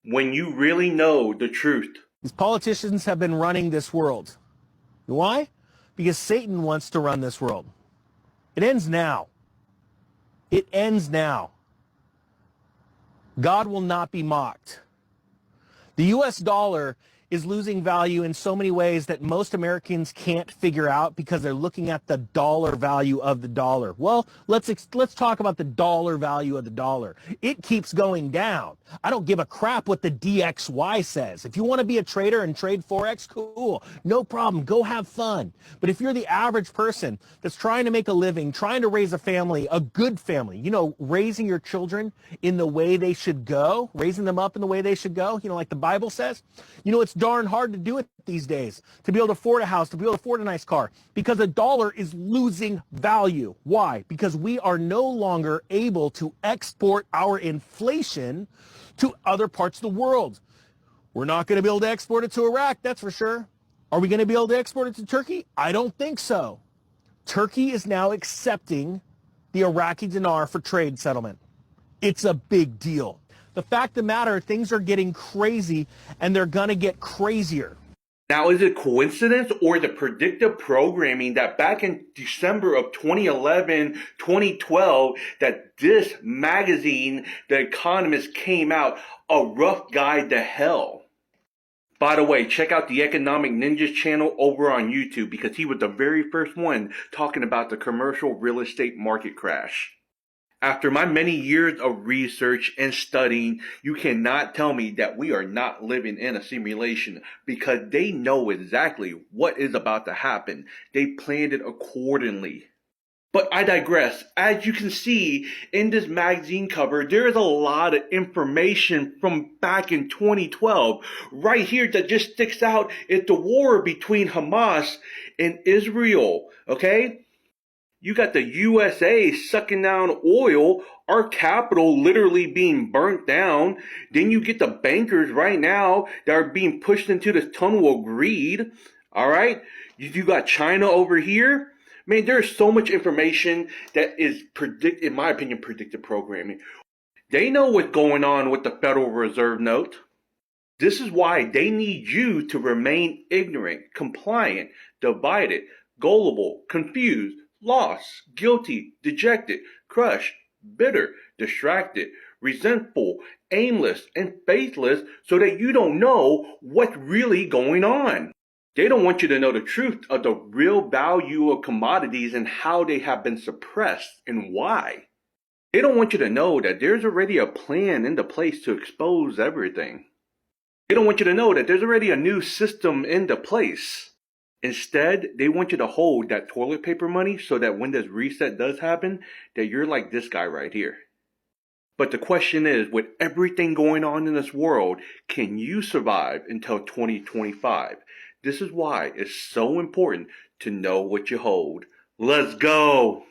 when you really know the truth. These politicians have been running this world. Why? Because Satan wants to run this world. It ends now. It ends now. God will not be mocked. The U.S. dollar is losing value in so many ways that most Americans can't figure out because they're looking at the dollar value of the dollar. Well, let's talk about the dollar value of the dollar. It keeps going down. I don't give a crap what the DXY says. If you want to be a trader and trade Forex, cool. No problem. Go have fun. But if you're the average person that's trying to make a living, trying to raise a family, a good family, raising your children in the way they should go, raising them up in the way they should go, like the Bible says, it's darn hard to do it these days, to be able to afford a house, to be able to afford a nice car, because the dollar is losing value. Why? Because we are no longer able to export our inflation to other parts of the world. We're not going to be able to export it to Iraq, that's for sure. Are we going to be able to export it to Turkey? I don't think so. Turkey is now accepting the Iraqi dinar for trade settlement. It's a big deal. The fact of the matter, things are getting crazy, and they're going to get crazier. Now, is it coincidence or the predictive programming that back in December of 2011, 2012, that this magazine, The Economist, came out, A Rough Guide to Hell? By the way, check out the Economic Ninjas channel over on YouTube, because he was the very first one talking about the commercial real estate market crash. After my many years of research and studying, you cannot tell me that we are not living in a simulation, because they know exactly what is about to happen. They planned it accordingly. But I digress. As you can see in this magazine cover, there is a lot of information from back in 2012. Right here that just sticks out is the war between Hamas and Israel, okay? You got the USA sucking down oil, our capital literally being burnt down. Then you get the bankers right now that are being pushed into this tunnel of greed. All right? You got China over here. Man, there's so much information that is, in my opinion, predictive programming. They know what's going on with the Federal Reserve note. This is why they need you to remain ignorant, compliant, divided, gullible, confused, lost, guilty, dejected, crushed, bitter, distracted, resentful, aimless, and faithless, so that you don't know what's really going on. They don't want you to know the truth of the real value of commodities and how they have been suppressed and why. They don't want you to know that there's already a plan into place to expose everything. They don't want you to know that there's already a new system into place. Instead, they want you to hold that toilet paper money so that when this reset does happen, that you're like this guy right here. But the question is, with everything going on in this world, can you survive until 2025? This is why it's so important to know what you hold. Let's go!